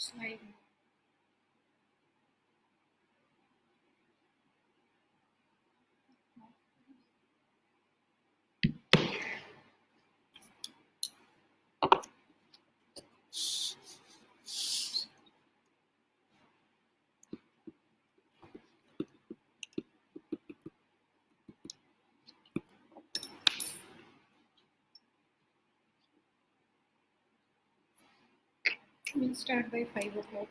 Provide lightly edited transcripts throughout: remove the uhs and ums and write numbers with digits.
Slide. We'll start by 5 o'clock.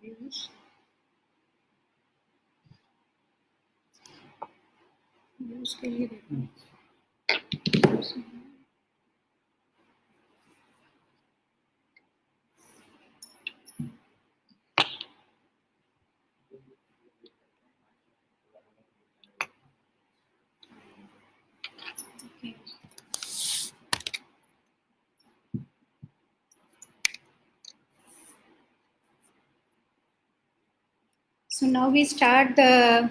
Views. Views के लिए देखो. Okay. So now we start the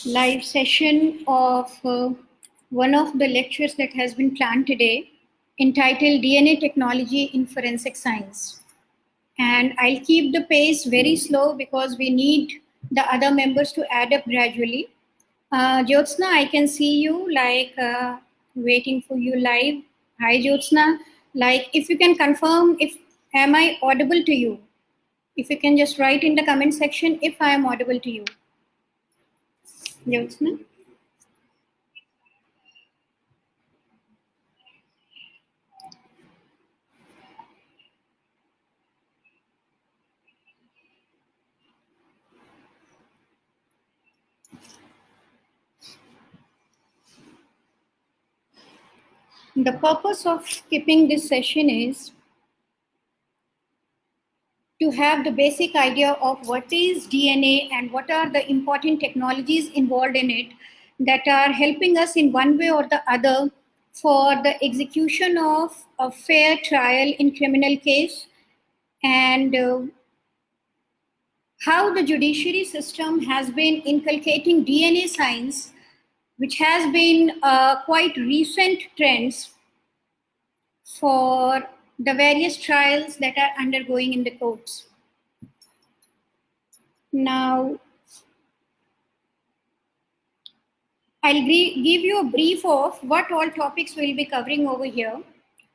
live session of one of the lectures that has been planned today, entitled DNA Technology in Forensic Science. And I'll keep the pace very slow because we need the other members to add up gradually. Jyotsna, I can see you, waiting for you live. Hi, Jyotsna. If you can confirm, am I audible to you? If you can just write in the comment section if I am audible to you. Jyotsna? The purpose of skipping this session is to have the basic idea of what is DNA and what are the important technologies involved in it that are helping us in one way or the other for the execution of a fair trial in criminal case, and how the judiciary system has been inculcating DNA science, which has been quite recent trends for the various trials that are undergoing in the courts. Now, I'll give you a brief of what all topics we'll be covering over here.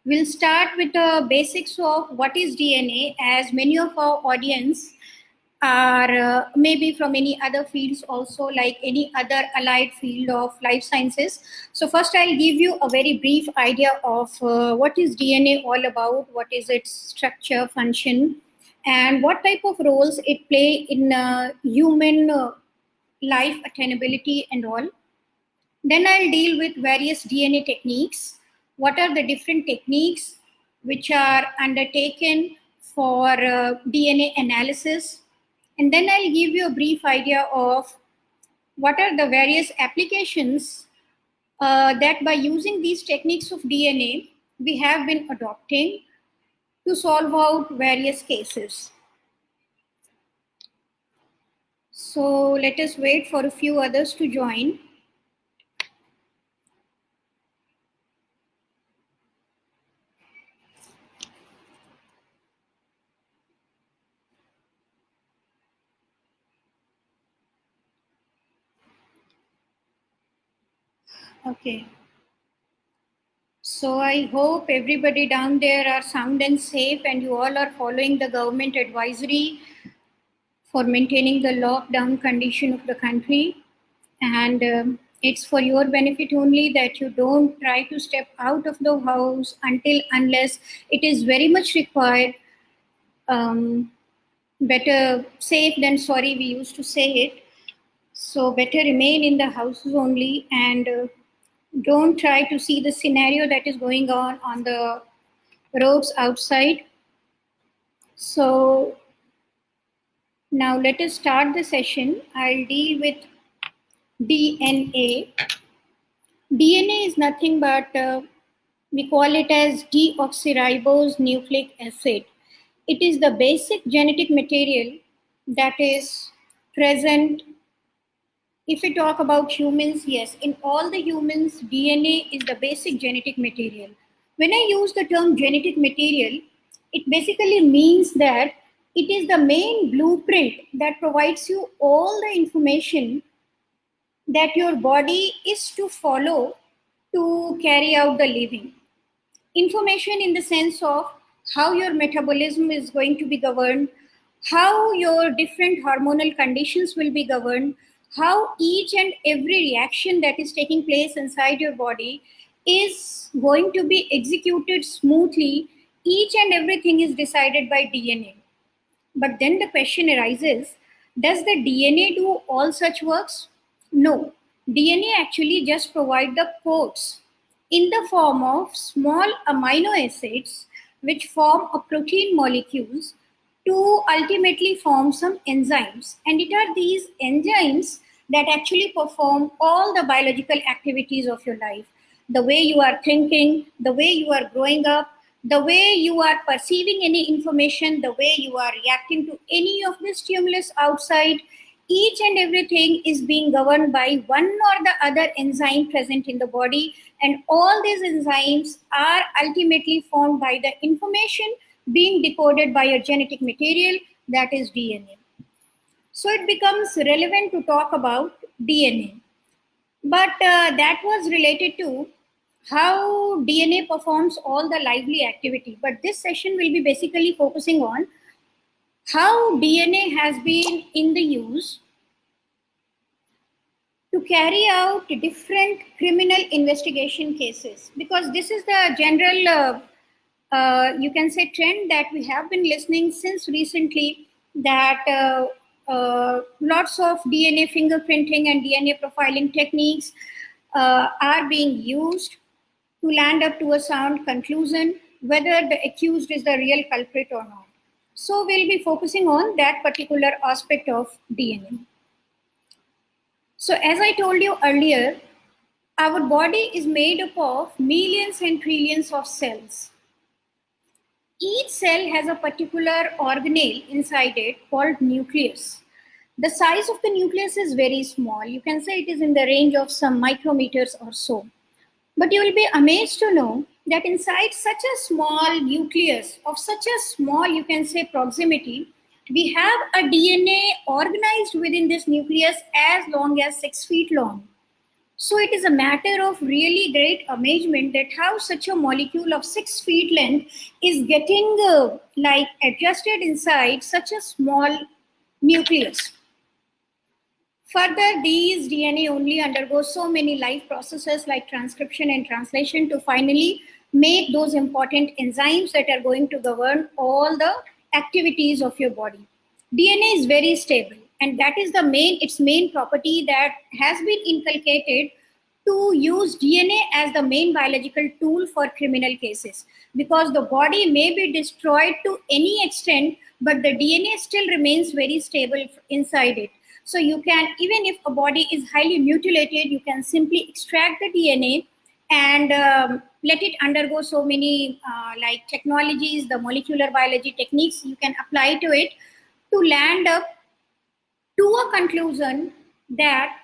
We'll start with the basics of what is DNA, as many of our audience are maybe from any other fields also, like any other allied field of life sciences. So first I'll give you a very brief idea of what is DNA all about, what is its structure, function, and what type of roles it play in human life attainability and all. Then I'll deal with various DNA techniques. What are the different techniques which are undertaken for DNA analysis? And then I'll give you a brief idea of what are the various applications that by using these techniques of DNA, we have been adopting to solve out various cases. So let us wait for a few others to join. Okay. So I hope everybody down there are sound and safe, and you all are following the government advisory for maintaining the lockdown condition of the country. And it's for your benefit only that you don't try to step out of the house unless it is very much required. better safe than sorry, we used to say it. So better remain in the houses only, and don't try to see the scenario that is going on the roads outside. So now let us start the session. I'll deal with DNA. DNA is nothing but we call it as deoxyribose nucleic acid. It is the basic genetic material that is present. If we talk about humans, yes, in all the humans, DNA is the basic genetic material. When I use the term genetic material, it basically means that it is the main blueprint that provides you all the information that your body is to follow to carry out the living. Information in the sense of how your metabolism is going to be governed, how your different hormonal conditions will be governed, how each and every reaction that is taking place inside your body is going to be executed smoothly. Each and everything is decided by DNA. But then the question arises, does the DNA do all such works? No. DNA actually just provide the codes in the form of small amino acids which form a protein molecules to ultimately form some enzymes. And it are these enzymes that actually perform all the biological activities of your life. The way you are thinking, the way you are growing up, the way you are perceiving any information, the way you are reacting to any of the stimulus outside, each and everything is being governed by one or the other enzyme present in the body. And all these enzymes are ultimately formed by the information being decoded by a genetic material, that is DNA. So it becomes relevant to talk about DNA. But that was related to how DNA performs all the lively activity. But this session will be basically focusing on how DNA has been in the use to carry out different criminal investigation cases. Because this is the general, you can say, trend that we have been listening since recently, that lots of DNA fingerprinting and DNA profiling techniques are being used to land up to a sound conclusion whether the accused is the real culprit or not. So we'll be focusing on that particular aspect of DNA. So as I told you earlier, our body is made up of millions and trillions of cells. Each cell has a particular organelle inside it called nucleus. The size of the nucleus is very small. You can say it is in the range of some micrometers or so. But you will be amazed to know that inside such a small nucleus, of such a small, you can say, proximity, we have a DNA organized within this nucleus as long as 6 feet long. So it is a matter of really great amazement that how such a molecule of 6 feet length is getting adjusted inside such a small nucleus. Further, these DNA only undergo so many life processes like transcription and translation to finally make those important enzymes that are going to govern all the activities of your body. DNA is very stable, and that is its main property that has been inculcated to use DNA as the main biological tool for criminal cases, because the body may be destroyed to any extent, but the DNA still remains very stable inside it. So you can, even if a body is highly mutilated, you can simply extract the DNA and let it undergo so many technologies, the molecular biology techniques you can apply to it to land up to a conclusion that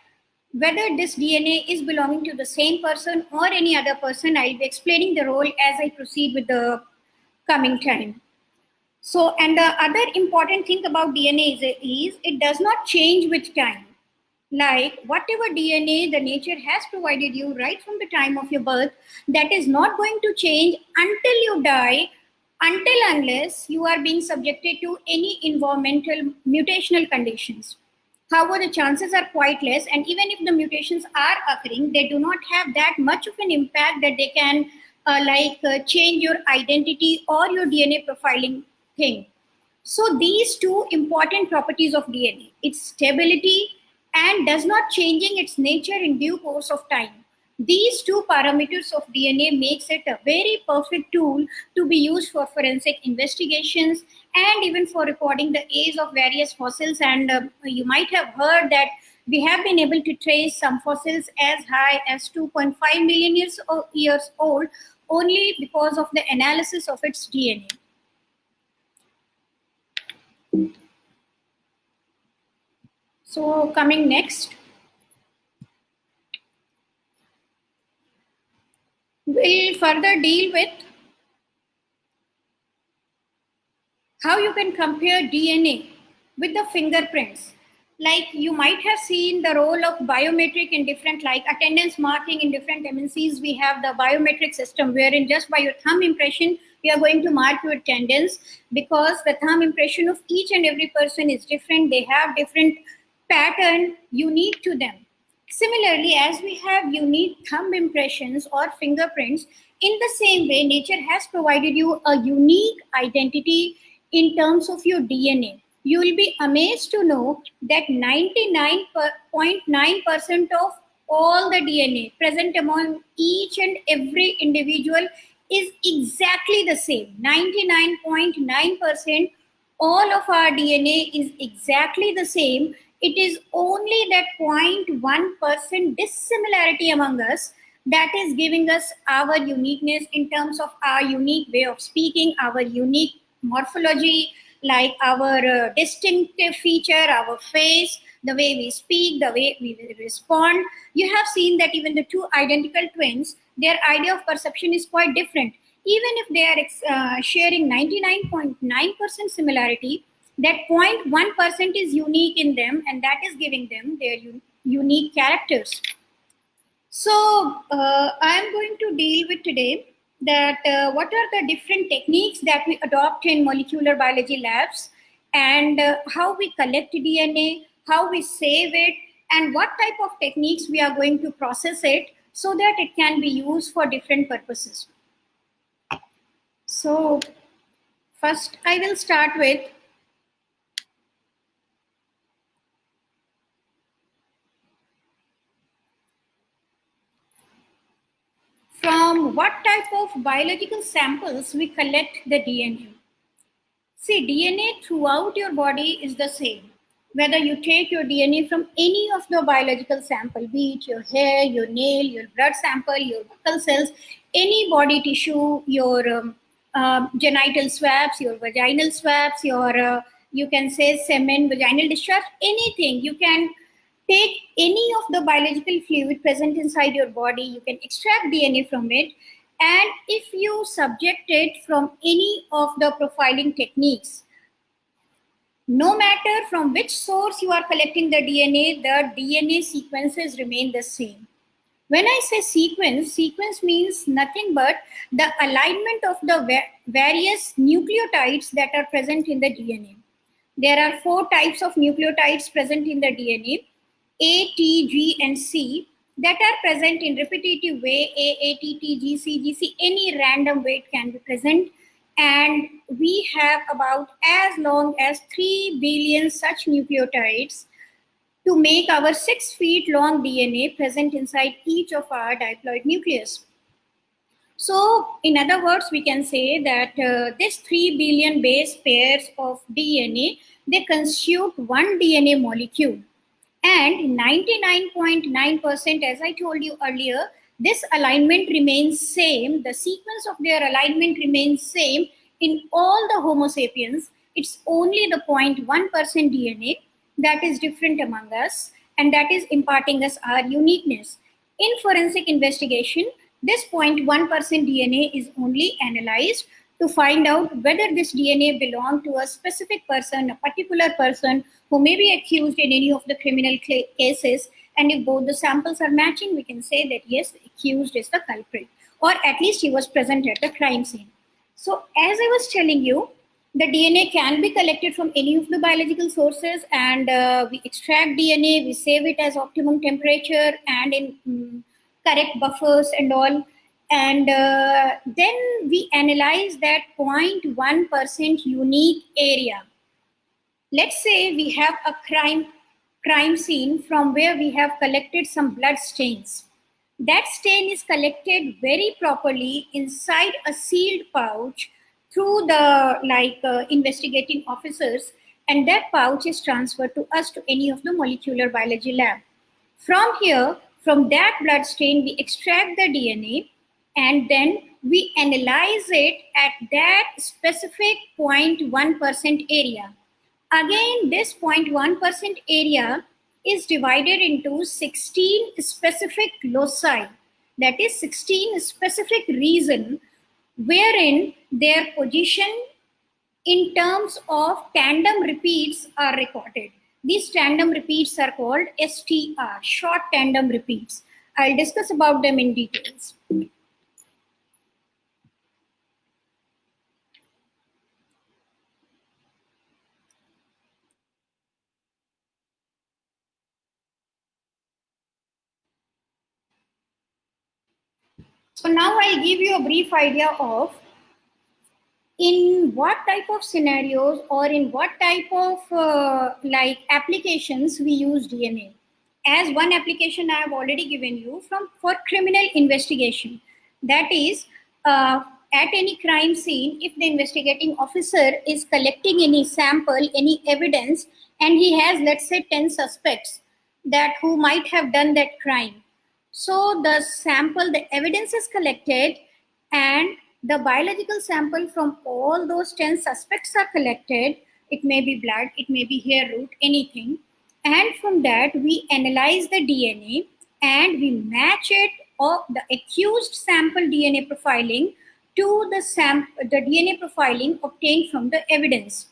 whether this DNA is belonging to the same person or any other person. I'll be explaining the role as I proceed with the coming time. So, and the other important thing about DNA is it does not change with time. Like whatever DNA the nature has provided you right from the time of your birth, that is not going to change until you die, until unless you are being subjected to any environmental mutational conditions. However, the chances are quite less, and even if the mutations are occurring, they do not have that much of an impact that they can change your identity or your DNA profiling thing. So these two important properties of DNA, its stability and does not changing its nature in due course of time. These two parameters of DNA makes it a very perfect tool to be used for forensic investigations and even for recording the age of various fossils. And you might have heard that we have been able to trace some fossils as high as 2.5 million years old only because of the analysis of its DNA. So coming next, we'll further deal with how you can compare DNA with the fingerprints. Like you might have seen the role of biometric in different, like attendance marking in different MNCs. We have the biometric system wherein just by your thumb impression, we are going to mark your attendance because the thumb impression of each and every person is different. They have different pattern unique to them. Similarly, as we have unique thumb impressions or fingerprints, in the same way, nature has provided you a unique identity in terms of your DNA. You will be amazed to know that 99.9% of all the DNA present among each and every individual is exactly the same. 99.9% all of our DNA is exactly the same. It is only that 0.1% dissimilarity among us that is giving us our uniqueness in terms of our unique way of speaking, our unique morphology, like our distinctive feature, our face, the way we speak, the way we respond. You have seen that even the two identical twins, their idea of perception is quite different. Even if they are sharing 99.9% similarity, that 0.1% is unique in them, and that is giving them their unique characters. So I'm going to deal with today that what are the different techniques that we adopt in molecular biology labs, and how we collect DNA, how we save it, and what type of techniques we are going to process it so that it can be used for different purposes. So first I will start with from what type of biological samples we collect the DNA. See, DNA throughout your body is the same. Whether you take your DNA from any of the biological sample, be it your hair, your nail, your blood sample, your buccal cells, any body tissue, your genital swabs, your vaginal swabs, your you can say semen, vaginal discharge, anything. You can take any of the biological fluid present inside your body. You can extract DNA from it, and if you subject it from any of the profiling techniques, no matter from which source you are collecting the DNA sequences remain the same. When I say sequence means nothing but the alignment of the various nucleotides that are present in the DNA. There are 4 types of nucleotides present in the DNA: A, T, G, and C, that are present in repetitive way. A, T, T, G, C, G, C, any random way it can be present. And we have about as long as 3 billion such nucleotides to make our 6 feet long DNA present inside each of our diploid nucleus. So, in other words, we can say that this 3 billion base pairs of DNA, they constitute one DNA molecule. And 99.9%, as I told you earlier, this alignment remains same. The sequence of their alignment remains same in all the Homo sapiens. It's only the 0.1% DNA that is different among us, and that is imparting us our uniqueness. In forensic investigation, this 0.1% DNA is only analyzed to find out whether this DNA belongs to a specific person, a particular person who may be accused in any of the criminal cases. And if both the samples are matching, we can say that yes, the accused is the culprit, or at least he was present at the crime scene. So as I was telling you, the DNA can be collected from any of the biological sources, and we extract DNA, we save it as optimum temperature and in correct buffers and all. And then we analyze that 0.1% unique area. Let's say we have a crime scene from where we have collected some blood stains. That stain is collected very properly inside a sealed pouch through the investigating officers, and that pouch is transferred to us to any of the molecular biology lab. From here, from that blood stain, we extract the DNA and then we analyze it at that specific 0.1% area. Again, this 0.1% area is divided into 16 specific loci, that is 16 specific regions wherein their position in terms of tandem repeats are recorded. These tandem repeats are called STR, short tandem repeats. I'll discuss about them in details. So now I'll give you a brief idea of in what type of scenarios or in what type of applications we use DNA. As one application I have already given you for criminal investigation, that is at any crime scene, if the investigating officer is collecting any sample, any evidence, and he has, let's say, 10 suspects that who might have done that crime. So the sample, the evidence is collected, and the biological sample from all those 10 suspects are collected. It may be blood, it may be hair root, anything. And from that, we analyze the DNA and we match it or the accused sample DNA profiling to the DNA profiling obtained from the evidence.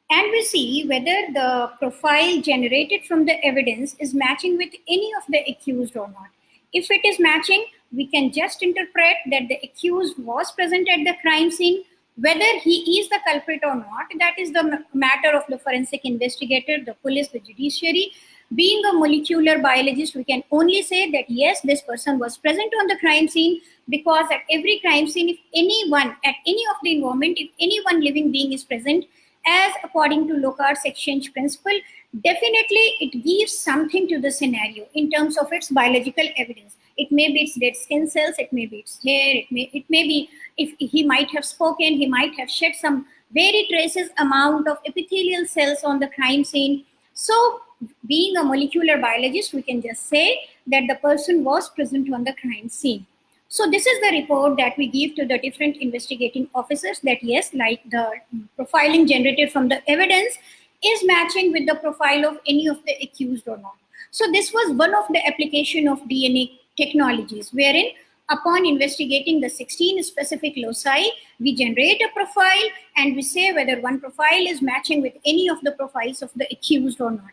And we see whether the profile generated from the evidence is matching with any of the accused or not. If it is matching, we can just interpret that the accused was present at the crime scene. Whether he is the culprit or not, that is the matter of the forensic investigator, the police, the judiciary. Being a molecular biologist, we can only say that yes, this person was present on the crime scene, because at every crime scene, if anyone at any of the environment, if any one living being is present, as according to Locard's exchange principle, definitely it gives something to the scenario in terms of its biological evidence. It may be its dead skin cells, it may be its hair, it may be if he might have spoken, he might have shed some very traces amount of epithelial cells on the crime scene. So being a molecular biologist, we can just say that the person was present on the crime scene. So this is the report that we give to the different investigating officers, that yes, like the profiling generated from the evidence is matching with the profile of any of the accused or not. So this was one of the application of DNA technologies, wherein upon investigating the 16 specific loci, we generate a profile and we say whether one profile is matching with any of the profiles of the accused or not.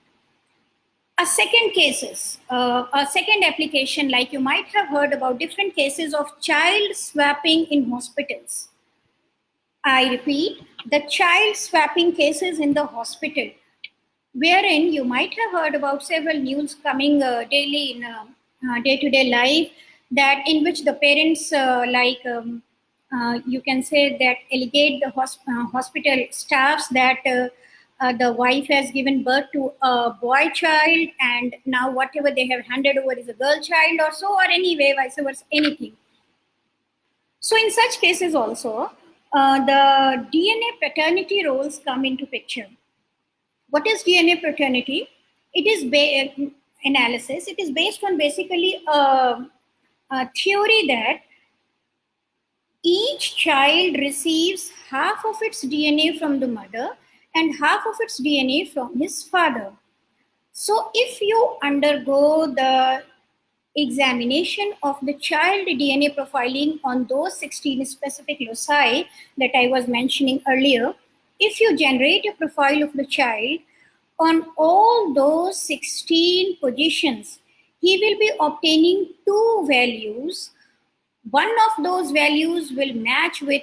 A second application, like you might have heard about different cases of child swapping in hospitals. I repeat, the child swapping cases in the hospital, wherein you might have heard about several news coming daily in day-to-day life, that in which the parents you can say that allegate the hospital staffs that the wife has given birth to a boy child, and now whatever they have handed over is a girl child or so, or anyway, vice versa, anything. So in such cases also, the DNA paternity roles come into picture. What is DNA paternity? It is analysis. It is based on basically a theory that each child receives half of its DNA from the mother and half of its DNA from his father. So if you undergo the examination of the child DNA profiling on those 16 specific loci that I was mentioning earlier, if you generate a profile of the child on all those 16 positions, he will be obtaining two values. One of those values will match with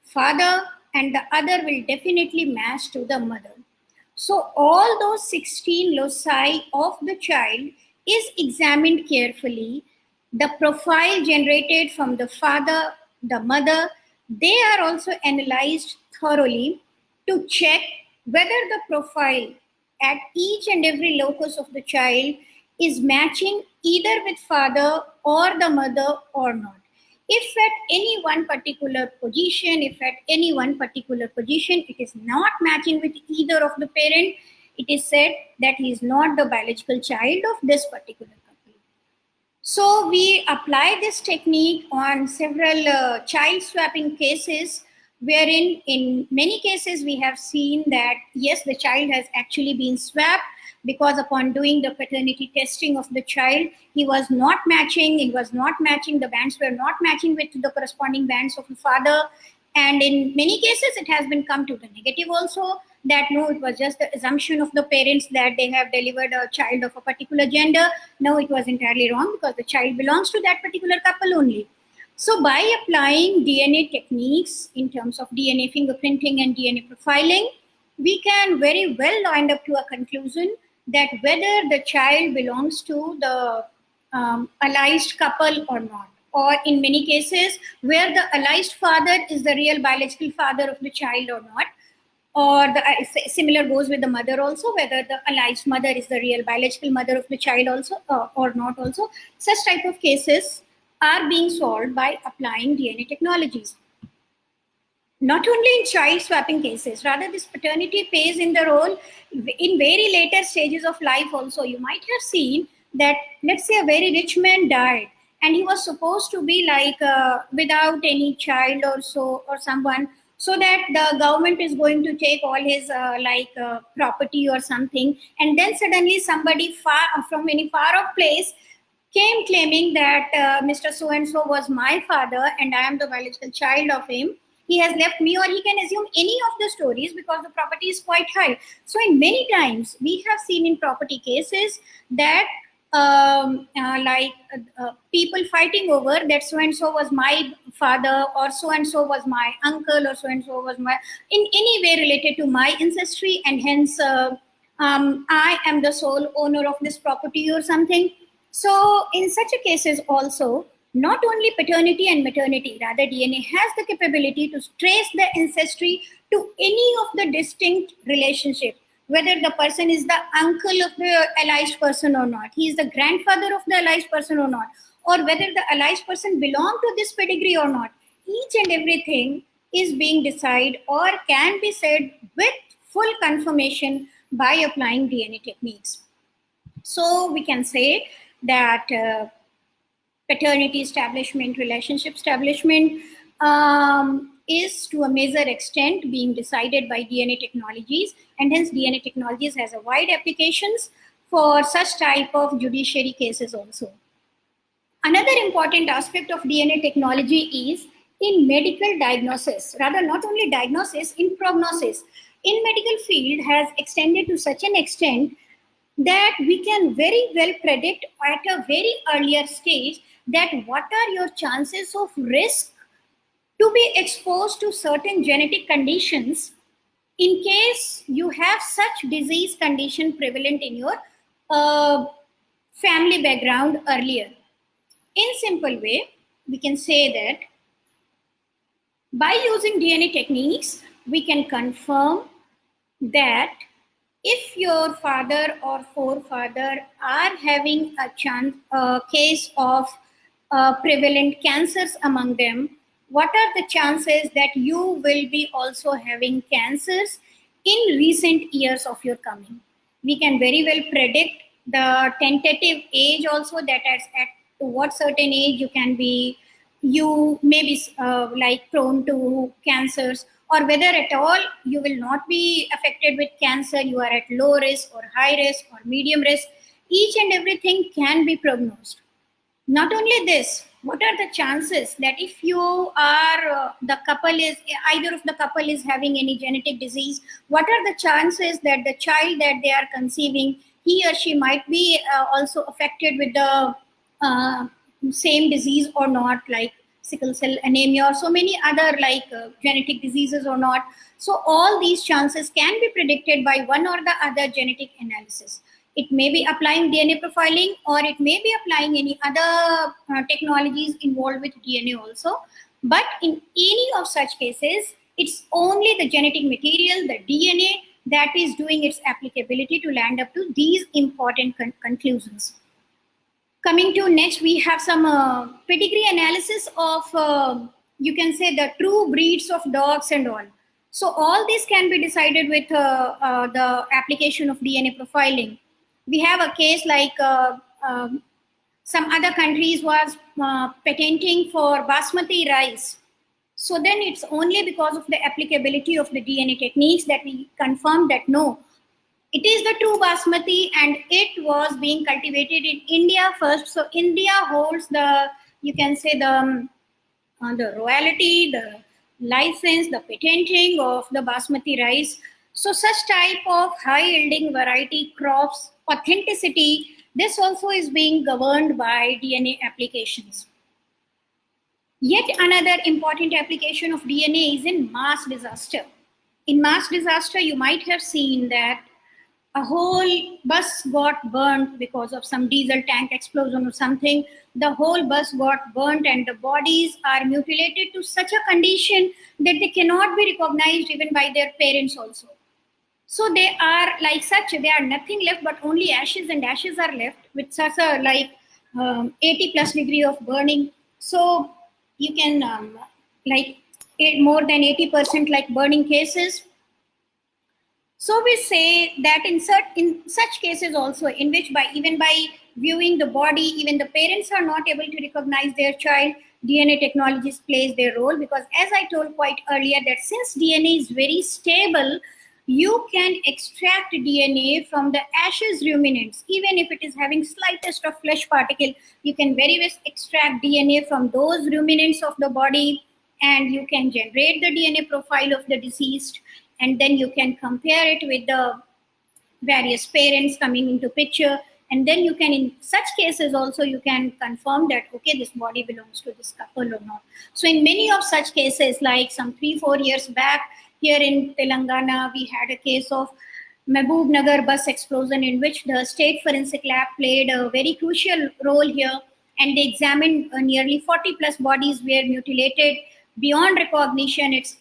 father and the other will definitely match to the mother. So all those 16 loci of the child is examined carefully. The profile generated from the father, the mother, they are also analyzed thoroughly to check whether the profile at each and every locus of the child is matching either with father or the mother or not. If at any one particular position, it is not matching with either of the parent, it is said that he is not the biological child of this particular couple. So we apply this technique on several child swapping cases, wherein in many cases we have seen that yes, the child has actually been swapped, because upon doing the paternity testing of the child, he was not matching, the bands were not matching with the corresponding bands of the father. And in many cases, it has been come to the negative also, that no, it was just the assumption of the parents that they have delivered a child of a particular gender. No, it was entirely wrong, because the child belongs to that particular couple only. So by applying DNA techniques in terms of DNA fingerprinting and DNA profiling, we can very well wind up to a conclusion that whether the child belongs to the alleged couple or not, or in many cases where the alleged father is the real biological father of the child or not, or the similar goes with the mother also, whether the alleged mother is the real biological mother of the child also or not also. Such type of cases are being solved by applying DNA technologies. Not only in child swapping cases, rather this paternity plays in the role in very later stages of life also. You might have seen that, let's say a very rich man died and he was supposed to be like without any child or so, or someone, so that the government is going to take all his property or something, and then suddenly somebody far from any far off place came claiming that Mr. So and so was my father and I am the biological child of him. He has left me, or he can assume any of the stories because the property is quite high. So, in many times, we have seen in property cases that people fighting over that so and so was my father, or so and so was my uncle, or so and so was my, in any way related to my ancestry, and hence I am the sole owner of this property or something. So, in such a cases also, not only paternity and maternity, rather DNA has the capability to trace the ancestry to any of the distinct relationship, whether the person is the uncle of the alleged person or not, he is the grandfather of the alleged person or not, or whether the alleged person belong to this pedigree or not. Each and everything is being decided or can be said with full confirmation by applying DNA techniques. So we can say that paternity establishment, relationship establishment is to a major extent being decided by DNA technologies, and hence DNA technologies has a wide applications for such type of judiciary cases also. Another important aspect of DNA technology is in medical diagnosis, rather not only diagnosis, in prognosis. In medical field has extended to such an extent that we can very well predict at a very earlier stage that what are your chances of risk to be exposed to certain genetic conditions in case you have such disease condition prevalent in your family background earlier. In simple way, we can say that by using DNA techniques, we can confirm that if your father or forefather are having a case of prevalent cancers among them, what are the chances that you will be also having cancers in recent years of your coming? We can very well predict the tentative age also, that at what certain age you may be prone to cancers, or whether at all you will not be affected with cancer, you are at low risk or high risk or medium risk. Each and everything can be prognosed. Not only this, what are the chances that if you are either of the couple is having any genetic disease, what are the chances that the child that they are conceiving, he or she might be also affected with the same disease or not, like sickle cell anemia or so many other genetic diseases or not. So all these chances can be predicted by one or the other genetic analysis. It may be applying DNA profiling, or it may be applying any other technologies involved with DNA also. But in any of such cases, it's only the genetic material, the DNA, that is doing its applicability to land up to these important conclusions. Coming to next, we have some pedigree analysis of, you can say, the true breeds of dogs and all. So all this can be decided with the application of DNA profiling. We have a case like some other countries was patenting for basmati rice. So then it's only because of the applicability of the DNA techniques that we confirm that no, it is the true basmati and it was being cultivated in India first. So India holds the, you can say, the royalty, the license, the patenting of the basmati rice. So such type of high yielding variety crops authenticity, this also is being governed by DNA applications. Yet another important application of DNA is in mass disaster. In mass disaster, you might have seen that a whole bus got burnt because of some diesel tank explosion or something. The whole bus got burnt and the bodies are mutilated to such a condition that they cannot be recognized even by their parents also. So they are like such, they are nothing left but only ashes, and ashes are left with such a 80 plus degree of burning. So you can more than 80% like burning cases. So we say that in such cases also, in which even by viewing the body, even the parents are not able to recognize their child, DNA technologies plays their role, because as I told quite earlier that since DNA is very stable, you can extract DNA from the ashes ruminants. Even if it is having slightest of flesh particle, you can very well extract DNA from those ruminants of the body, and you can generate the DNA profile of the deceased, and then you can compare it with the various parents coming into picture, and then you can, in such cases also, you can confirm that okay, this body belongs to this couple or not. So in many of such cases, like some 3-4 years back here in Telangana, we had a case of Mehboob Nagar bus explosion, in which the state forensic lab played a very crucial role here, and they examined nearly 40 plus bodies were mutilated beyond recognition. It's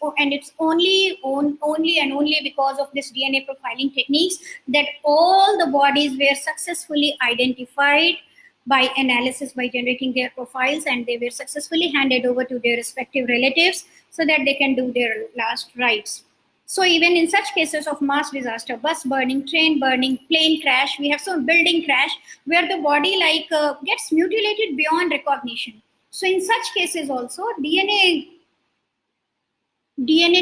only and only because of this DNA profiling techniques that all the bodies were successfully identified by analysis, by generating their profiles, and they were successfully handed over to their respective relatives so that they can do their last rites. So even in such cases of mass disaster, bus burning, train burning, plane crash, we have some building crash where the body gets mutilated beyond recognition. So in such cases also, DNA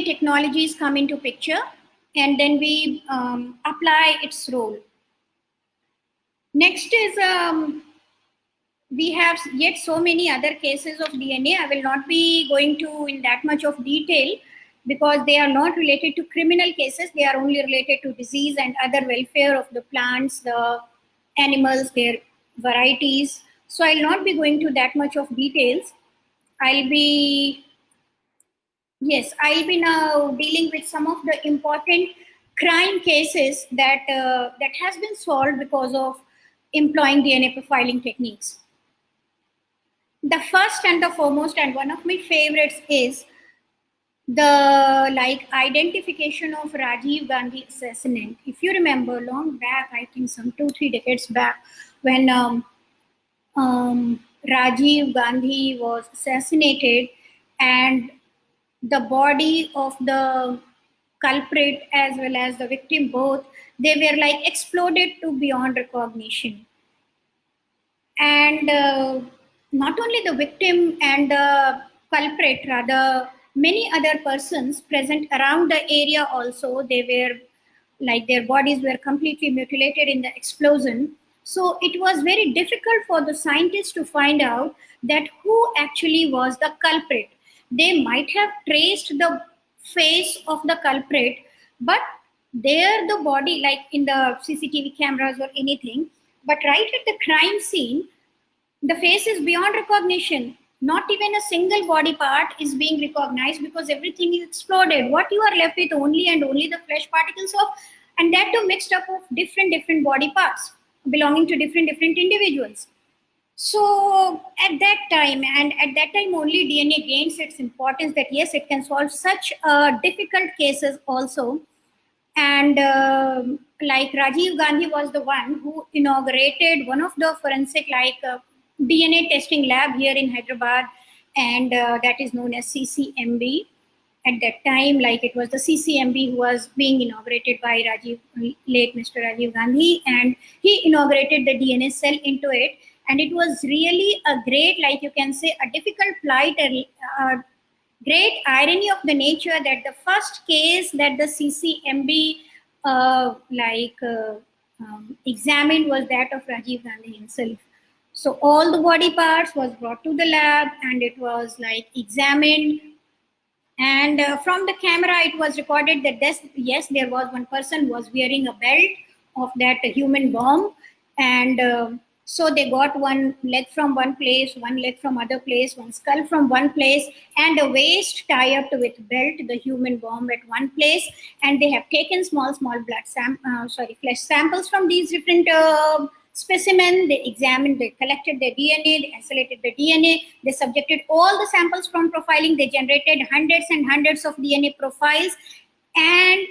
technologies come into picture, and then we apply its role. Next is, we have yet so many other cases of DNA. I will not be going to in that much of detail because they are not related to criminal cases. They are only related to disease and other welfare of the plants, the animals, their varieties. So I'll not be going to that much of details. I'll be now dealing with some of the important crime cases that has been solved because of employing DNA profiling techniques. The first and the foremost, and one of my favorites, is the identification of Rajiv Gandhi assassinate. If you remember, long back, I think some 2-3 decades back, when Rajiv Gandhi was assassinated, and the body of the culprit as well as the victim, both, they were exploded to beyond recognition. And not only the victim and the culprit, rather many other persons present around the area also, they were their bodies were completely mutilated in the explosion. So it was very difficult for the scientists to find out that who actually was the culprit. They might have traced the face of the culprit, but there the body, like in the CCTV cameras or anything, but right at the crime scene, the face is beyond recognition. Not even a single body part is being recognized because everything is exploded. What you are left with only and only the flesh particles of, and that too mixed up of different body parts belonging to different individuals. So at that time, and at that time only, DNA gains its importance that yes, it can solve such difficult cases also. And like Rajiv Gandhi was the one who inaugurated one of the forensic DNA testing lab here in Hyderabad, and that is known as CCMB. At that time, like it was the CCMB who was being inaugurated by late Mr. Rajiv Gandhi, and he inaugurated the DNA cell into it. And it was really a great, like you can say, a difficult plight, great irony of the nature that the first case that the CCMB examined was that of Rajiv Gandhi himself. So all the body parts was brought to the lab and it was like examined. And from the camera, it was recorded that yes, there was one person who was wearing a belt of that human bomb, and so they got one leg from one place, one leg from other place, one skull from one place, and a waist tie up with belt, the human bomb at one place. And they have taken small flesh samples from these different specimen. They examined, they collected the DNA, they isolated the DNA, they subjected all the samples from profiling, they generated hundreds and hundreds of DNA profiles, and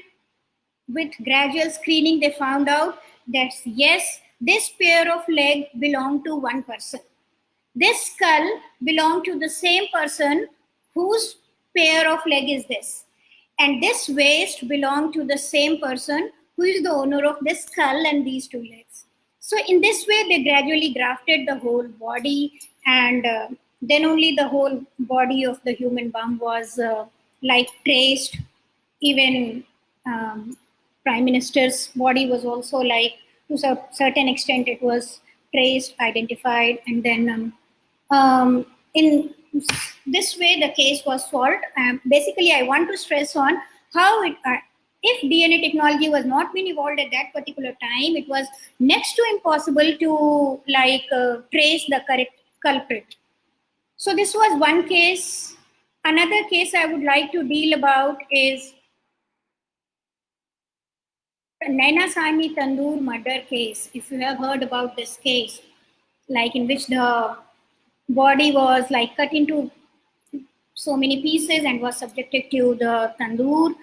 with gradual screening, they found out that yes, this pair of leg belonged to one person. This skull belonged to the same person whose pair of leg is this. And this waist belonged to the same person who is the owner of this skull and these two legs. So in this way, they gradually grafted the whole body, and then only the whole body of the human bomb was traced. Even prime minister's body was also to a certain extent it was traced, identified, and then in this way the case was solved. Basically, I want to stress on how if DNA technology was not been evolved at that particular time, it was next to impossible to trace the correct culprit. So this was one case. Another case I would like to deal about is Naina Sahni Tandoor murder case. If you have heard about this case, in which the body was cut into so many pieces and was subjected to the tandoor,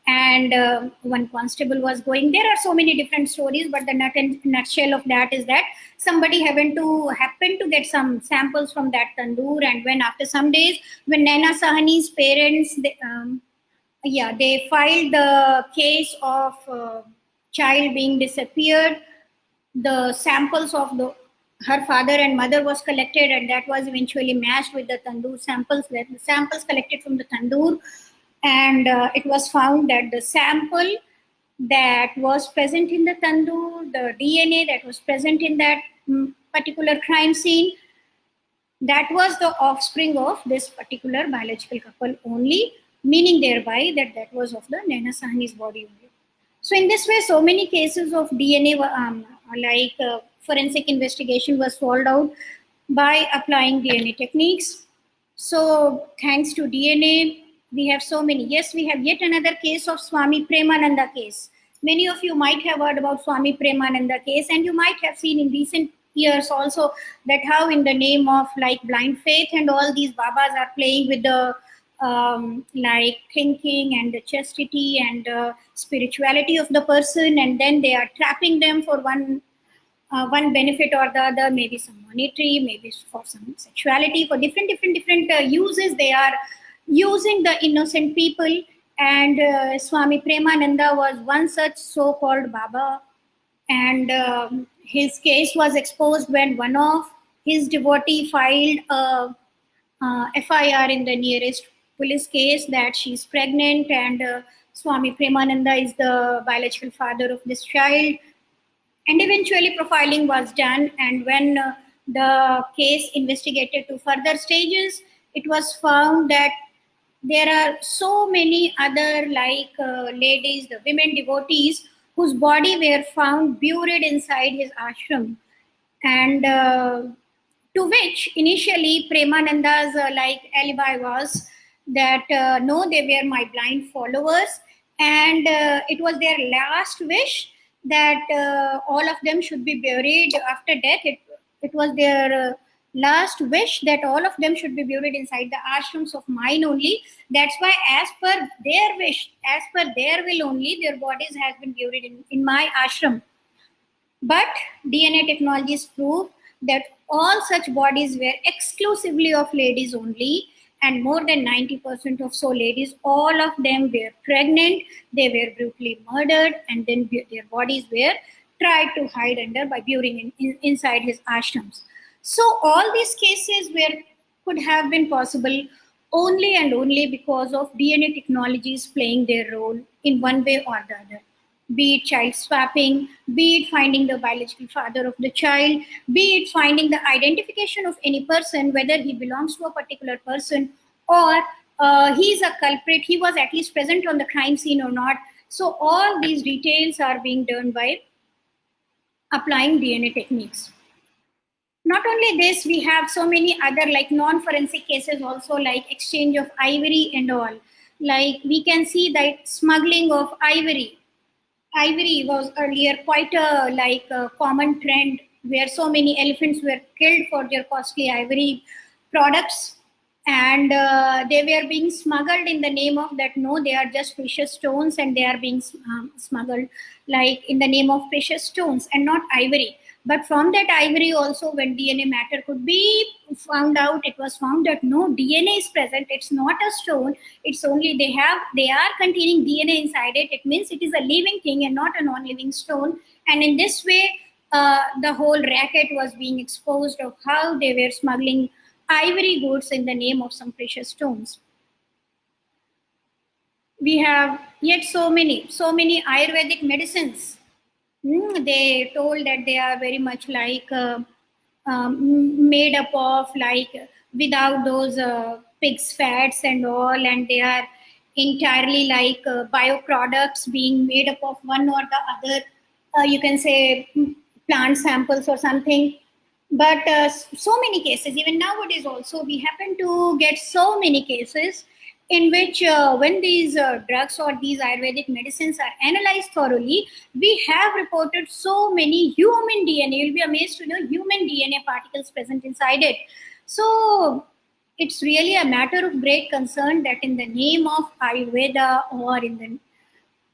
and one constable was going. There are so many different stories, but the nutshell of that is that somebody happened to get some samples from that tandoor, and when after some days, when Naina Sahni's parents, they filed the case of child being disappeared. The samples of her father and mother was collected, and that was eventually matched with the tandoor samples. The samples collected from the tandoor, and it was found that the sample that was present in the tandoor, the DNA that was present in that particular crime scene, that was the offspring of this particular biological couple only, meaning thereby that that was of the Naina Sahni's body only. So in this way, so many cases of DNA, forensic investigation was solved out by applying DNA techniques. So thanks to DNA, we have so many. Yes, we have yet another case of Swami Premananda case. Many of you might have heard about Swami Premananda case, and you might have seen in recent years also that how in the name of blind faith and all, these babas are playing with the thinking and the chastity and spirituality of the person, and then they are trapping them for one benefit or the other, maybe some monetary, maybe for some sexuality, for different uses. They are using the innocent people, and Swami Premananda was one such so-called Baba, and his case was exposed when one of his devotee filed a FIR in the nearest police case that she's pregnant, and Swami Premananda is the biological father of this child. And eventually profiling was done, and when the case investigated to further stages, it was found that there are so many other ladies, the women devotees, whose body were found buried inside his ashram, and to which initially Premananda's alibi was that no, they were my blind followers, and it was their last wish that all of them should be buried after death. It was their last wish that all of them should be buried inside the ashrams of mine only. That's why, as per their wish, as per their will only, their bodies has been buried in my ashram. But DNA technologies prove that all such bodies were exclusively of ladies only, and more than 90% of so ladies, all of them were pregnant, they were brutally murdered, and then their bodies were tried to hide under by burying inside his ashrams. So all these cases could have been possible only and only because of DNA technologies playing their role in one way or the other, be it child swapping, be it finding the biological father of the child, be it finding the identification of any person, whether he belongs to a particular person or he's a culprit, he was at least present on the crime scene or not. So all these details are being done by applying DNA techniques. Not only this, we have so many other like non-forensic cases also, like exchange of ivory and all. Like we can see that smuggling of ivory was earlier quite a common trend where so many elephants were killed for their costly ivory products, and they were being smuggled in the name of that, no, they are just precious stones, and they are being smuggled like in the name of precious stones and not ivory. But from that ivory also, when DNA matter could be found out, it was found that no, DNA is present, it's not a stone, it's only they are containing DNA inside it. It means it is a living thing and not a non-living stone. And in this way, the whole racket was being exposed of how they were smuggling ivory goods in the name of some precious stones. We have yet so many Ayurvedic medicines. They told that they are very much like made up of like without those pigs fats and all, and they are entirely like bioproducts being made up of one or the other, you can say plant samples or something. But so many cases, even nowadays also, we happen to get so many cases in which when these drugs or these Ayurvedic medicines are analyzed thoroughly, we have reported so many human DNA. You'll be amazed to know human DNA particles present inside it. So it's really a matter of great concern that in the name of Ayurveda or in the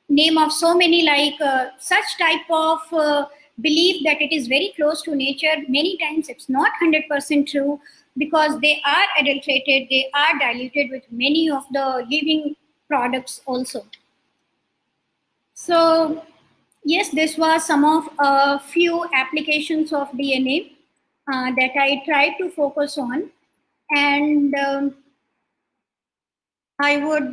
name of so many like such type of belief that it is very close to nature, many times it's not 100% true, because they are adulterated, they are diluted with many of the living products also. So yes, this was some of a few applications of DNA that I tried to focus on. And I would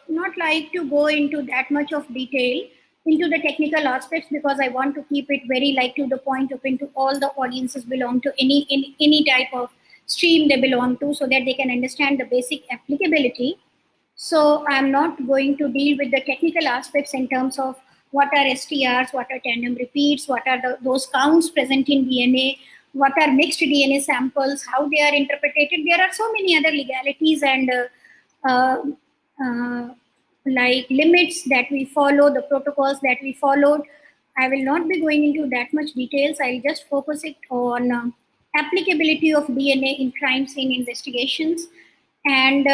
not like to go into that much of detail into the technical aspects, because I want to keep it very like to the point, open to all the audiences belong to any type of stream they belong to, so that they can understand the basic applicability. So I'm not going to deal with the technical aspects in terms of what are STRs, what are tandem repeats, what are those counts present in DNA, what are mixed DNA samples, how they are interpreted. There are so many other legalities and uh, uh, like limits that we follow, the protocols that we followed. I will not be going into that much details. I'll just focus it on applicability of DNA in crime scene investigations, and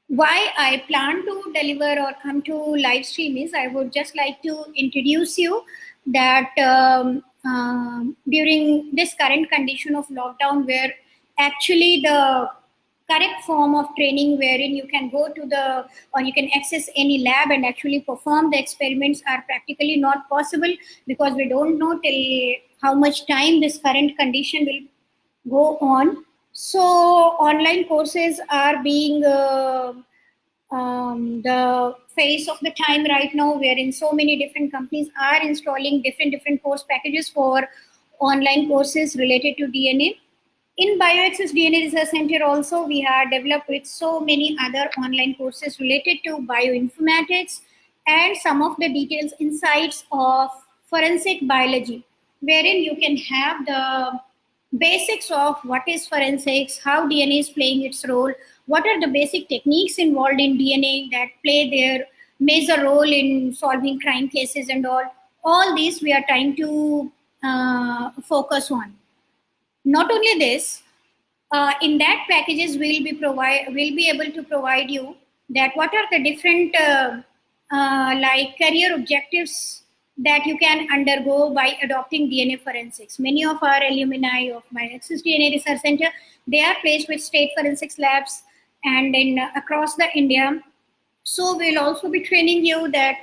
why I plan to deliver or come to live stream is I would just like to introduce you that during this current condition of lockdown, where actually the correct form of training wherein you can go to the or you can access any lab and actually perform the experiments are practically not possible, because we don't know till how much time this current condition will go on. So online courses are being the phase of the time right now, wherein so many different companies are installing different course packages for online courses related to DNA. In BioAccess DNA Research Center also, we are developed with so many other online courses related to bioinformatics and some of the details, insights of forensic biology, wherein you can have the basics of what is forensics, how DNA is playing its role, what are the basic techniques involved in DNA that play their major role in solving crime cases and all. All these we are trying to focus on. Not only this, in that packages will be able to provide you that what are the different like career objectives that you can undergo by adopting DNA forensics. Many of our alumni of my Axis DNA Research Center, they are placed with state forensics labs and in across the India. So we'll also be training you that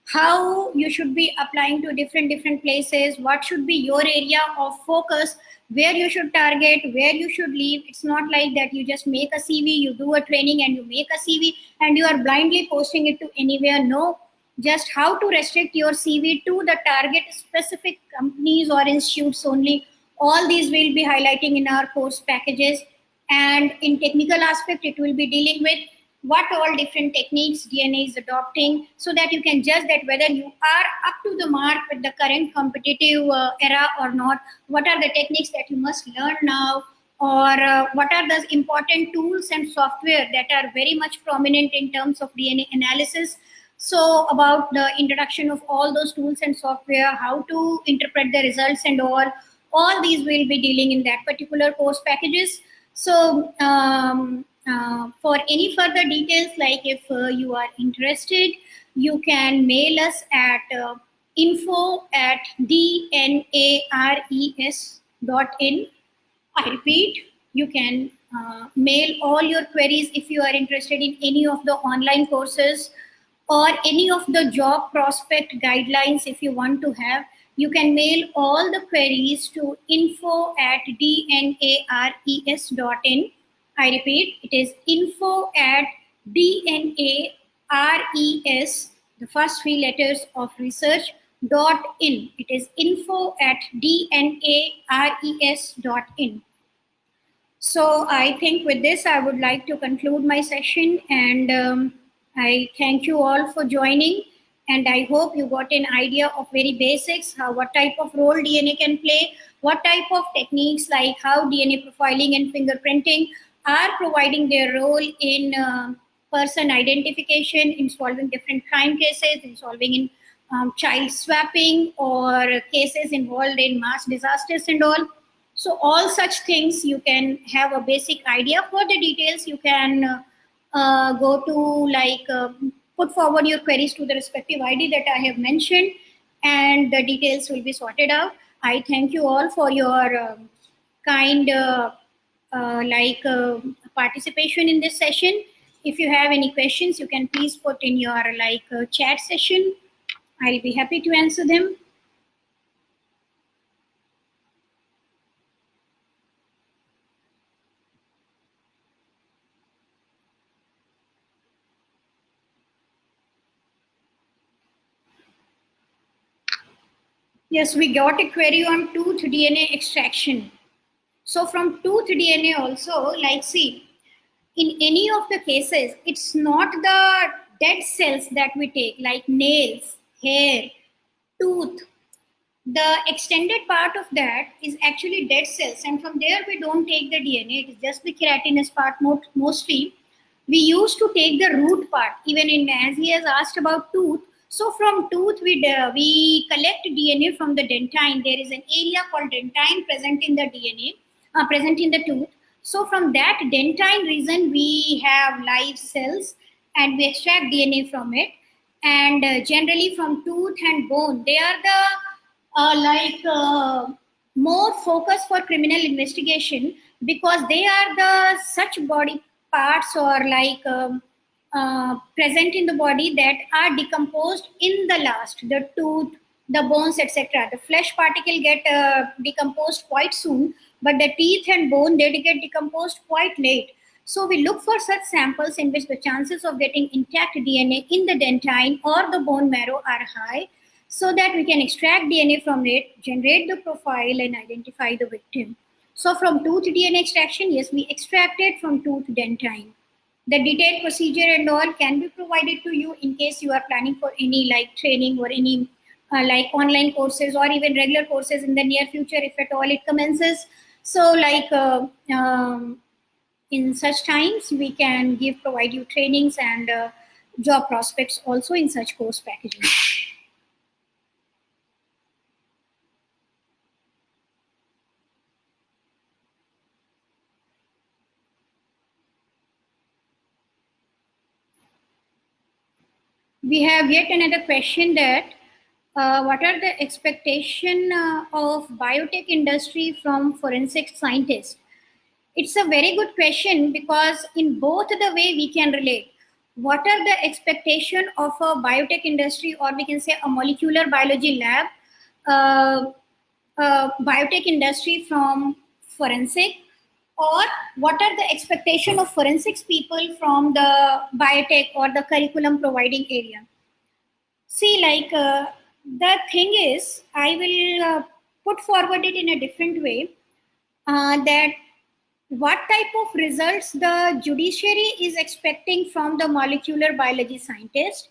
how you should be applying to different places, what should be your area of focus, where you should target, where you should leave. It's not like that you just make a CV, you do a training and you make a CV and you are blindly posting it to anywhere. No, just how to restrict your CV to the target specific companies or institutes only. All these will be highlighting in our course packages. And in technical aspect, it will be dealing with what all different techniques DNA is adopting, so that you can judge that whether you are up to the mark with the current competitive era or not. What are the techniques that you must learn now, or what are the important tools and software that are very much prominent in terms of DNA analysis. So about the introduction of all those tools and software, how to interpret the results and all these will be dealing in that particular course packages. So for any further details, like if you are interested, you can mail us at info@dnares.in. I repeat, you can mail all your queries if you are interested in any of the online courses or any of the job prospect guidelines. If you want to have, you can mail all the queries to info@dnares.in. I repeat, it is info@dnares, the first three letters of research, .in. It is info@dnares.in. So I think with this, I would like to conclude my session, and I thank you all for joining. And I hope you got an idea of very basics, how what type of role DNA can play, what type of techniques like how DNA profiling and fingerprinting are providing their role in person identification, in solving different crime cases, in solving in child swapping, or cases involved in mass disasters and all. So all such things you can have a basic idea. For the details, you can go to put forward your queries to the respective ID that I have mentioned, and the details will be sorted out. I thank you all for your kind participation in this session. If you have any questions, you can please put in your chat session. I'll be happy to answer them. Yes, we got a query on tooth DNA extraction. So from tooth DNA also, like see, in any of the cases, it's not the dead cells that we take, like nails, hair, tooth. The extended part of that is actually dead cells, and from there we don't take the DNA. It is just the keratinous part mostly. We used to take the root part, even in as he has asked about tooth. So from tooth we collect DNA from the dentine. There is an area called dentine present in the DNA, present in the tooth. So from that dentine region we have live cells, and we extract DNA from it. And generally from tooth and bone, they are the more focus for criminal investigation, because they are the such body parts or present in the body that are decomposed in the last, the tooth, the bones, etc. The flesh particle get decomposed quite soon, but the teeth and bone, they get decomposed quite late. So we look for such samples in which the chances of getting intact DNA in the dentine or the bone marrow are high, so that we can extract DNA from it, generate the profile, and identify the victim. So from tooth DNA extraction, yes, we extract it from tooth dentine. The detailed procedure and all can be provided to you in case you are planning for any training or any online courses or even regular courses in the near future, if at all it commences. So in such times, we can provide you trainings and job prospects also in such course packages. we have yet another question that what are the expectation of biotech industry from forensic scientists? It's a very good question because in both the way we can relate. What are the expectation of a biotech industry, or we can say a molecular biology lab, uh, biotech industry from forensic, or what are the expectation of forensics people from the biotech or the curriculum providing area? See, the thing is, I will put forward it in a different way, that what type of results the judiciary is expecting from the molecular biology scientist,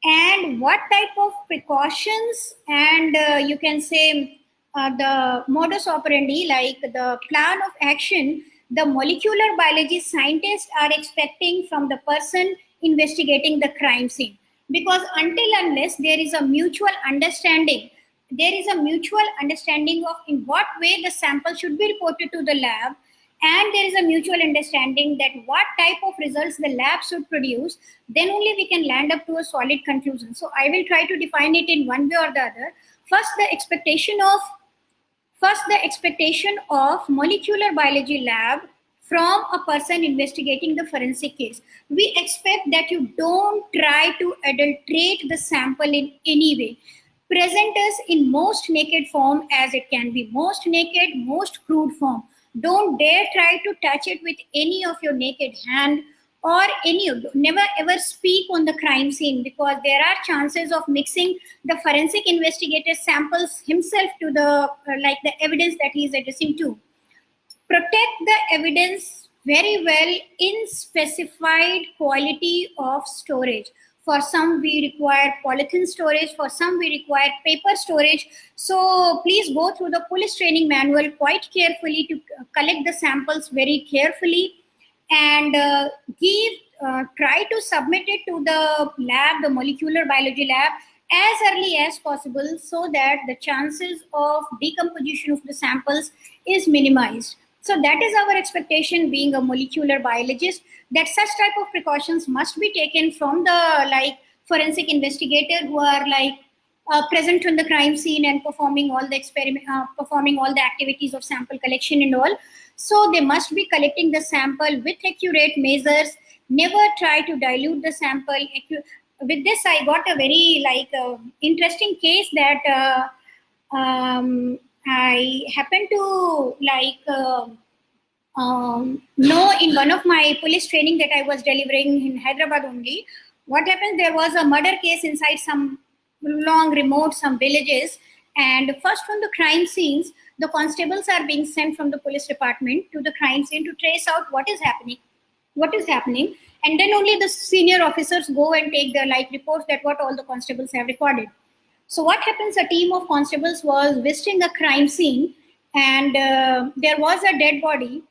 and what type of precautions and you can say the modus operandi, like the plan of action, the molecular biology scientists are expecting from the person investigating the crime scene. Because until unless there is a mutual understanding, there is a mutual understanding of in what way the sample should be reported to the lab, and there is a mutual understanding that what type of results the lab should produce, then only we can land up to a solid conclusion. So I will try to define it in one way or the other. First, the expectation of molecular biology lab from a person investigating the forensic case. We expect that you don't try to adulterate the sample in any way. Present us in most naked form as it can be, most naked, most crude form. Don't dare try to touch it with any of your naked hand, or any of never ever speak on the crime scene, because there are chances of mixing the forensic investigator samples himself to the like the evidence that he is addressing to. Protect the evidence very well in specified quality of storage. For some we require polythene storage, for some we require paper storage. So please go through the police training manual quite carefully to collect the samples very carefully, and try to submit it to the lab, the molecular biology lab, as early as possible, so that the chances of decomposition of the samples is minimized. So that is our expectation, being a molecular biologist, that such type of precautions must be taken from the forensic investigator who are present on the crime scene and performing all the performing all the activities of sample collection and all. So they must be collecting the sample with accurate measures. Never try to dilute the sample. With this, I got a very interesting case that I happened to know in one of my police training that I was delivering in Hyderabad only. What happened? There was a murder case inside some long remote some villages, and first from the crime scenes, the constables are being sent from the police department to the crime scene to trace out what is happening, and then only the senior officers go and take the reports that what all the constables have recorded. So what happens, a team of constables was visiting a crime scene, and there was a dead body,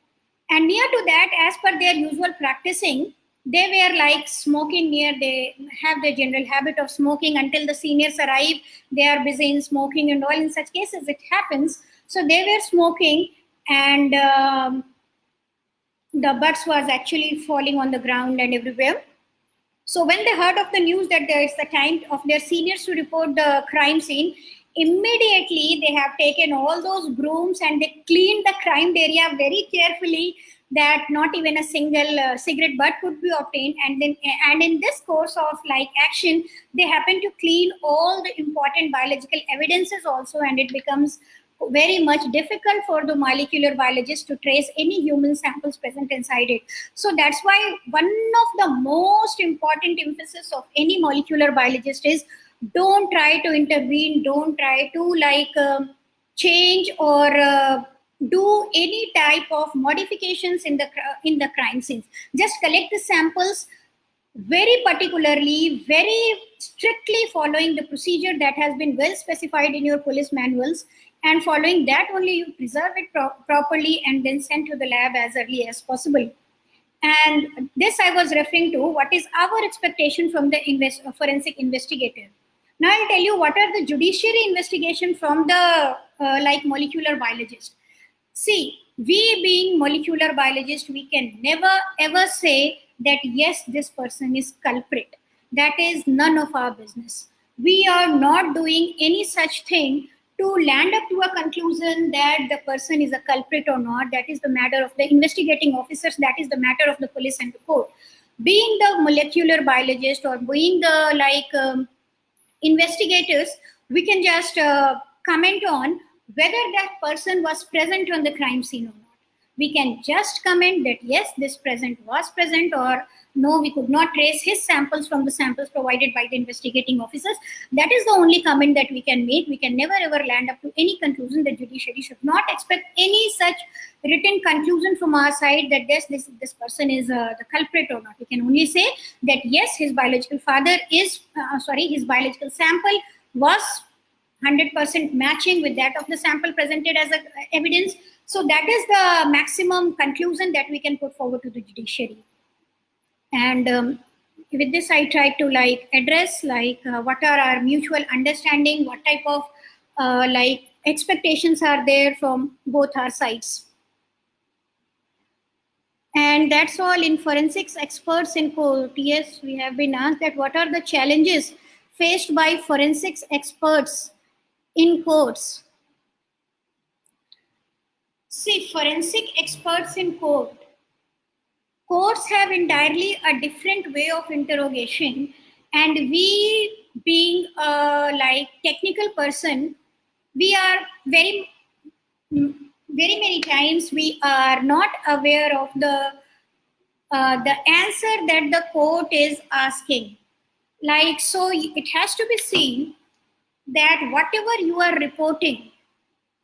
and near to that, as per their usual practicing, they were smoking near. They have the general habit of smoking. Until the seniors arrive, they are busy in smoking and all. In such cases it happens. So they were smoking, and the butts was actually falling on the ground and everywhere. So when they heard of the news that there is the time of their seniors to report the crime scene, immediately they have taken all those brooms and they cleaned the crime area very carefully, that not even a single cigarette butt could be obtained. And in this course of action, they happen to clean all the important biological evidences also, and it becomes very much difficult for the molecular biologist to trace any human samples present inside it. So that's why one of the most important emphasis of any molecular biologist is, don't try to intervene, don't try to change or do any type of modifications in the crime scenes. Just collect the samples very particularly, very strictly following the procedure that has been well specified in your police manuals, and following that only you preserve it properly and then send to the lab as early as possible. And this I was referring to what is our expectation from the forensic investigator. Now I'll tell you what are the judiciary investigation from the molecular biologist. See, we being molecular biologists, we can never ever say that yes, this person is culprit. that is none of our business. We are not doing any such thing to land up to a conclusion that the person is a culprit or not. That is the matter of the investigating officers, that is the matter of the police and the court. Being the molecular biologist or being the investigators, we can just comment on whether that person was present on the crime scene or not. We can just comment that yes, this present was present, or no, we could not trace his samples from the samples provided by the investigating officers. That is the only comment that we can make. We can never ever land up to any conclusion. The judiciary should not expect any such written conclusion from our side that this person is the culprit or not. We can only say that yes, his biological father is his biological sample was 100% matching with that of the sample presented as evidence. So that is the maximum conclusion that we can put forward to the judiciary. And with this, I try to address what are our mutual understanding, what type of expectations are there from both our sides. And that's all in forensics experts in court. Yes, we have been asked that what are the challenges faced by forensics experts in courts. See, forensic experts in courts have entirely a different way of interrogation, and we being a technical person, we are very many times we are not aware of the answer that the court is asking. So it has to be seen that whatever you are reporting,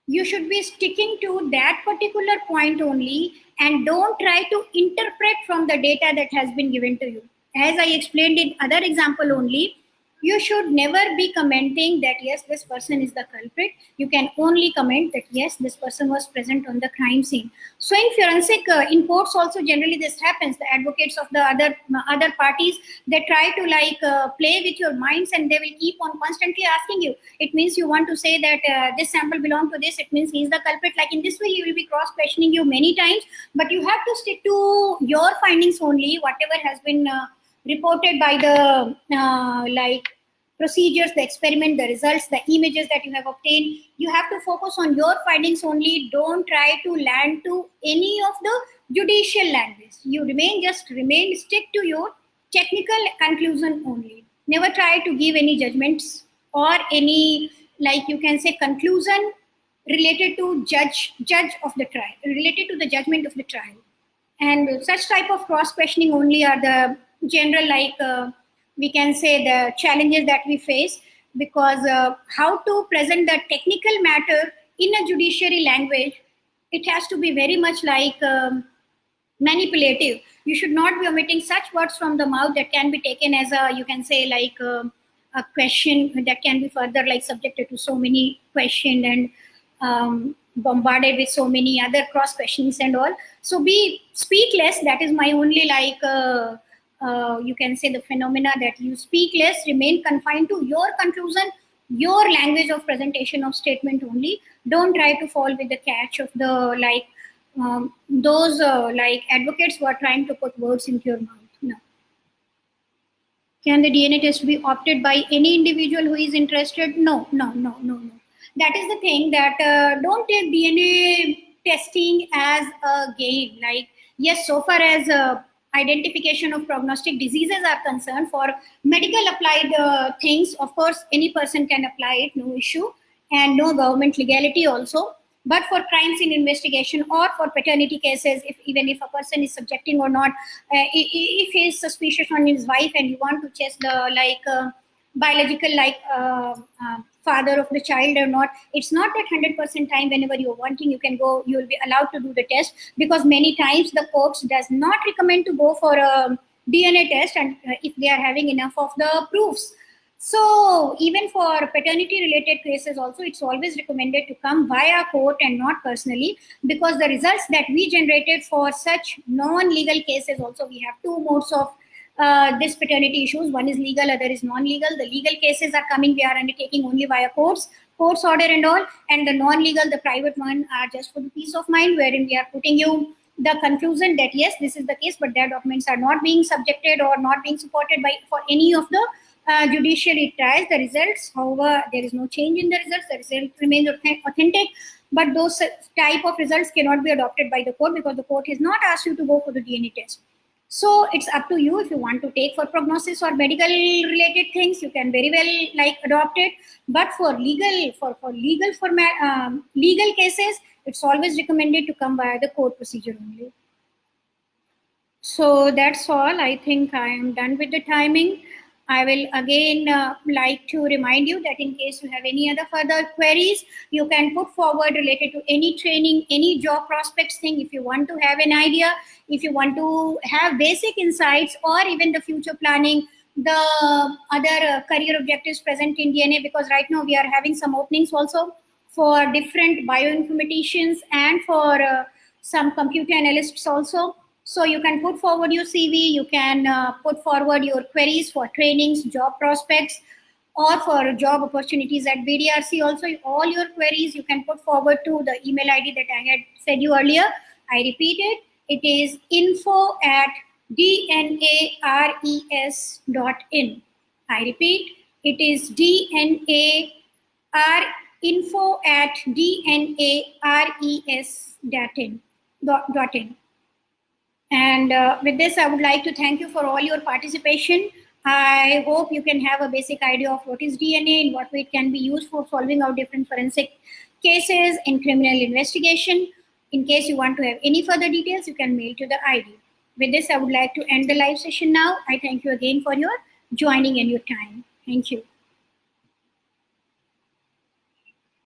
you should be sticking to that particular point only, and don't try to interpret from the data that has been given to you. As I explained in other example only, you should never be commenting that yes, this person is the culprit. You can only comment that yes, this person was present on the crime scene. So in forensic, in courts also generally this happens. The advocates of the other parties, they try to play with your minds, and they will keep on constantly asking you. It means you want to say that this sample belongs to this. It means he's the culprit. In this way, he will be cross questioning you many times. But you have to stick to your findings only, whatever has been reported by the procedures, the experiment, the results, the images that you have obtained. You have to focus on your findings only. Don't try to land to any of the judicial language. You stick to your technical conclusion only. Never try to give any judgments or any, you can say, conclusion related to judge of the trial, related to the judgment of the trial. And such type of cross questioning only are the general we can say the challenges that we face, because how to present the technical matter in a judiciary language, it has to be very much manipulative. You should not be omitting such words from the mouth that can be taken as a, you can say, a question that can be further subjected to so many questions and bombarded with so many other cross questions and all. So speak less. That is my only you can say the phenomena, that you speak less, remain confined to your conclusion, your language of presentation of statement only. Don't try to fall with the catch of the those advocates who are trying to put words into your mouth. No. Can the DNA test be opted by any individual who is interested? No. That is the thing, that don't take DNA testing as a game. Yes, so far as identification of prognostic diseases are concerned, for medical applied things, of course, any person can apply it, no issue, and no government legality also. But for crime scene investigation or for paternity cases, even if a person is subjecting or not, if he is suspicious on his wife and you want to check the biological father of the child or not, it's not that 100% time whenever you're wanting, you can go, you'll be allowed to do the test, because many times the courts does not recommend to go for a DNA test, and if they are having enough of the proofs. So even for paternity related cases also, it's always recommended to come via court and not personally, because the results that we generated for such non-legal cases also, we have two modes of this paternity issues. One is legal, other is non-legal. The legal cases are coming, we are undertaking only via courts order and all, and the non-legal, the private one, are just for the peace of mind, wherein we are putting you the conclusion that yes, this is the case, but their documents are not being subjected or not being supported by for any of the judiciary trials. The results, however, there is no change in the results. The result remains authentic, but those type of results cannot be adopted by the court because the court has not asked you to go for the DNA test. So it's up to you. If you want to take for prognosis or medical related things, you can very well like adopt it. But for legal cases, it's always recommended to come via the court procedure only. So that's all. I think I am done with the timing. I will again like to remind you that in case you have any other further queries, you can put forward related to any training, any job prospects thing. If you want to have an idea, if you want to have basic insights or even the future planning, the other career objectives present in DNA, because right now we are having some openings also for different bioinformaticians and for some computer analysts also. So you can put forward your CV, you can put forward your queries for trainings, job prospects, or for job opportunities at BDRC. Also, all your queries you can put forward to the email ID that I had said you earlier. I repeat it. It is info@dnares.in. I repeat, it is info@dnares.in. And with this, I would like to thank you for all your participation. I hope you can have a basic idea of what is DNA and what way it can be used for solving out different forensic cases in criminal investigation. In case you want to have any further details, you can mail to the ID. With this, I would like to end the live session now. I thank you again for your joining and your time. Thank you.